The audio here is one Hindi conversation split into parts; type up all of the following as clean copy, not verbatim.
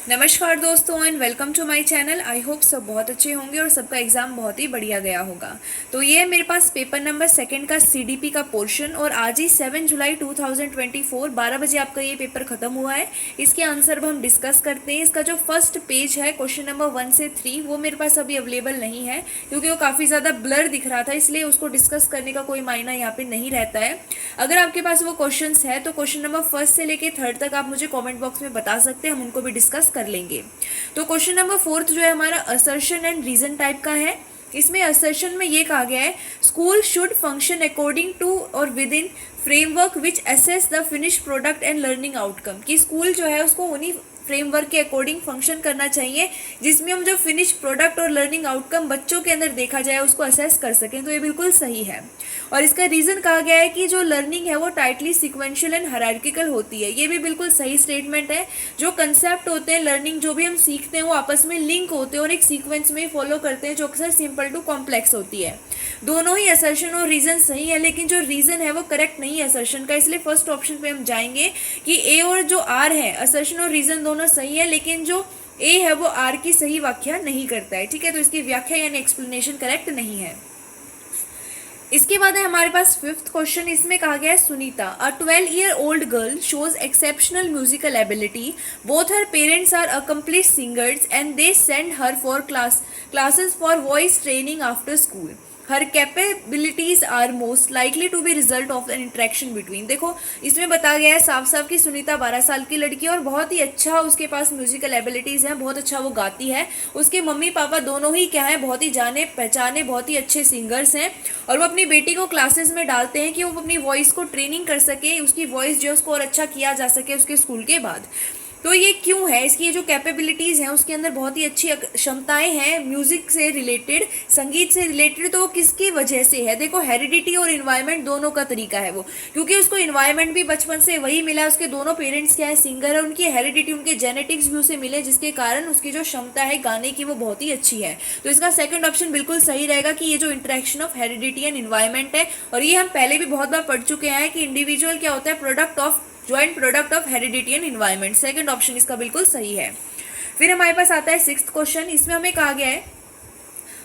नमस्कार दोस्तों and welcome to my channel. I hope सब बहुत अच्छे होंगे और सबका एग्जाम बहुत ही बढ़िया गया होगा। तो ये है मेरे पास पेपर नंबर सेकंड का सीडीपी का पोर्शन और आज ही 7 जुलाई 2024 12 बजे आपका ये पेपर खत्म हुआ है। इसके आंसर अब हम डिस्कस करते हैं। इसका जो फर्स्ट पेज है क्वेश्चन नंबर 1 से 3 वो मेरे पास अभी अवेलेबल नहीं है क्योंकि वो काफ़ी ज़्यादा ब्लर दिख रहा था, इसलिए उसको डिस्कस करने का कोई मायना यहाँ पे नहीं रहता है। अगर आपके पास वो क्वेश्चन है तो क्वेश्चन नंबर फर्स्ट से लेके थर्ड तक आप मुझे कॉमेंट बॉक्स में बता सकते हैं, हम उनको भी डिस्कस कर लेंगे। तो क्वेश्चन नंबर फोर्थ जो है हमारा असर्शन एंड रीजन टाइप का है। इसमें असर्शन में ये कहा गया है school should function according to और within framework which assess the finish product and learning outcome. कि स्कूल जो है उसको उन्हीं फ्रेमवर्क के अकॉर्डिंग फंक्शन करना चाहिए जिसमें हम जो फिनिश प्रोडक्ट और लर्निंग आउटकम बच्चों के अंदर देखा जाए उसको असेस कर सकें। तो ये बिल्कुल सही है। और इसका रीज़न कहा गया है कि जो लर्निंग है वो टाइटली सिक्वेंशियल एंड हायरार्किकल होती है। ये भी बिल्कुल सही स्टेटमेंट है। जो कंसेप्ट होते हैं लर्निंग, जो भी हम सीखते हैं वो आपस में लिंक होते हैं और एक सीक्वेंस में फॉलो करते हैं जो अक्सर सिंपल टू कॉम्प्लेक्स होती है। दोनों ही असर्शन और रीज़न सही है, लेकिन जो रीज़न है वो करेक्ट नहीं है असर्शन का, इसलिए फर्स्ट ऑप्शन पे हम जाएंगे कि ए और जो आर है असर्शन और रीज़न दोनों सही है, लेकिन जो ए है वो आर की सही व्याख्या नहीं करता है। ठीक है, तो इसकी व्याख्या यानी एक्सप्लेनेशन करेक्ट नहीं है। इसके बाद है हमारे पास फिफ्थ क्वेश्चन। इसमें कहा गया है Sunita a 12-year old girl shows exceptional musical ability, both her parents are accomplish singers and they send her for classes for voice training after school. Her capabilities are most likely to be result of an interaction between. देखो इसमें बताया गया है साफ साफ कि सुनीता 12 साल की लड़की है और बहुत ही अच्छा उसके पास म्यूजिकल एबिलिटीज़ हैं, बहुत अच्छा वो गाती है। उसके मम्मी पापा दोनों ही क्या है, बहुत ही जाने पहचाने बहुत ही अच्छे सिंगर्स हैं और वो अपनी बेटी को क्लासेस में डालते हैं कि वो अपनी वॉइस को ट्रेनिंग कर सके, उसकी वॉइस जो है उसको और अच्छा किया जा सके उसके स्कूल के बाद। तो ये क्यों है, इसकी ये जो कैपेबिलिटीज़ हैं उसके अंदर बहुत ही अच्छी क्षमताएं हैं म्यूज़िक से रिलेटेड, संगीत से रिलेटेड। तो वो किसकी वजह से है? देखो हेरिडिटी और इन्वायरमेंट दोनों का तरीका है वो, क्योंकि उसको इन्वायरमेंट भी बचपन से वही मिला है, उसके दोनों पेरेंट्स क्या है सिंगर है, उनकी हेरिडिटी उनके जेनेटिक्स भी उसे मिले जिसके कारण उसकी जो क्षमता है गाने की वो बहुत ही अच्छी है। तो इसका सेकंड ऑप्शन बिल्कुल सही रहेगा कि ये जो interaction of heredity and environment है, और ये हम पहले भी बहुत बार पढ़ चुके हैं कि इंडिविजुअल क्या होता है, product of joint product of heredity and environment. Second option इसका बिल्कुल सही है। फिर हमारे पास आता है सिक्स्थ क्वेश्चन। इसमें हमें कहा गया है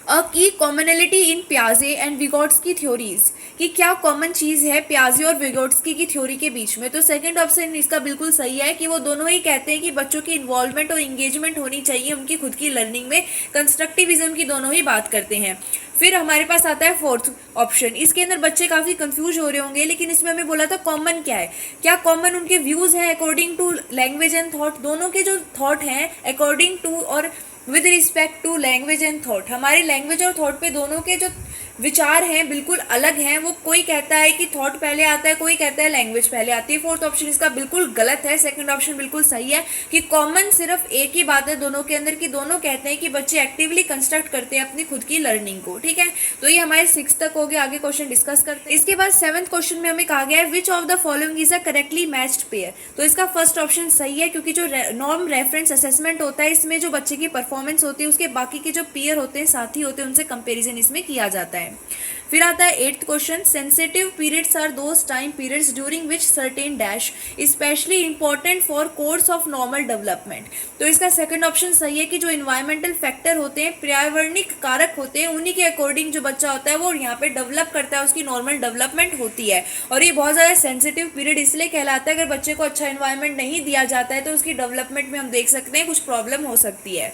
अ की कॉमनलिटी इन प्याजे एंड विगोट्स्की थ्योरीज, कि क्या कॉमन चीज़ है प्याजे और विगोट्स्की की थ्योरी के बीच में। तो सेकंड ऑप्शन इसका बिल्कुल सही है कि वो दोनों ही कहते हैं कि बच्चों की इन्वॉल्वमेंट और इंगेजमेंट होनी चाहिए उनकी खुद की लर्निंग में, कंस्ट्रक्टिविज्म की दोनों ही बात करते हैं। फिर हमारे पास आता है फोर्थ ऑप्शन। इसके अंदर बच्चे काफ़ी कंफ्यूज हो रहे होंगे, लेकिन इसमें हमें बोला था कॉमन क्या है, क्या कॉमन उनके व्यूज़ हैं according to language and thought. दोनों के जो थॉट हैं अकॉर्डिंग टू और with respect to language and thought, हमारी लैंग्वेज और थॉट पे दोनों के जो विचार हैं बिल्कुल अलग हैं। वो कोई कहता है कि थॉट पहले आता है, कोई कहता है लैंग्वेज पहले आती है। फोर्थ ऑप्शन इसका बिल्कुल गलत है। सेकंड ऑप्शन बिल्कुल सही है कि कॉमन सिर्फ एक ही बात है दोनों के अंदर, कि दोनों कहते हैं कि बच्चे एक्टिवली कंस्ट्रक्ट करते हैं अपनी खुद की लर्निंग को। ठीक है, तो ये हमारे सिक्स तक हो गया। आगे क्वेश्चन डिस्कस करते हैं। इसके बाद सेवंथ क्वेश्चन में हमें कहा गया है which of the following is a correctly matched pair. तो इसका फर्स्ट ऑप्शन सही है, क्योंकि जो नॉर्म रेफरेंस असेसमेंट होता है इसमें जो बच्चे की परफॉर्मेंस होती है उसके बाकी के जो पेयर होते हैं, साथी होते हैं, उनसे कंपेरिजन इसमें किया जाता है। फिर आता है eighth question. Sensitive periods are those time periods during which certain dash specially important for course of normal development. तो इसका सेकंड ऑप्शन सही है कि जो इन्वायरमेंटल फैक्टर होते हैं, पर्यावरणिक कारक होते हैं, उन्हीं के अकॉर्डिंग जो बच्चा होता है वो यहाँ पे डेवलप करता है, उसकी नॉर्मल डेवलपमेंट होती है। और ये बहुत ज़्यादा सेंसिटिव पीरियड इसलिए कहलाता है, अगर बच्चे को अच्छा इन्वायरमेंट नहीं दिया जाता है तो उसकी डेवलपमेंट में हम देख सकते हैं कुछ प्रॉब्लम हो सकती है।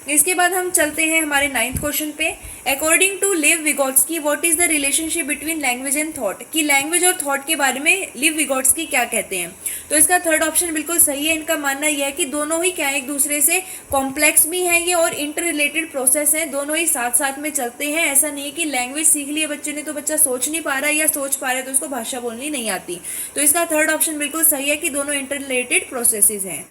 इसके बाद हम चलते हैं हमारे नाइन्थ क्वेश्चन पे। According to Lev Vygotsky what is the relationship between language and thought, कि लैंग्वेज और थॉट के बारे में लिव विगोट्स्की क्या कहते हैं। तो इसका थर्ड ऑप्शन बिल्कुल सही है। इनका मानना यह है कि दोनों ही क्या एक दूसरे से कॉम्प्लेक्स भी हैं ये और इंटर रिलेटेड प्रोसेस हैं, दोनों ही साथ साथ में चलते हैं। ऐसा नहीं है कि लैंग्वेज सीख लिया बच्चे ने तो बच्चा सोच नहीं पा रहा है, या सोच पा रहा है तो उसको भाषा बोलनी नहीं आती। तो इसका थर्ड ऑप्शन बिल्कुल सही है कि दोनों इंटर रिलेटेड प्रोसेसेस हैं।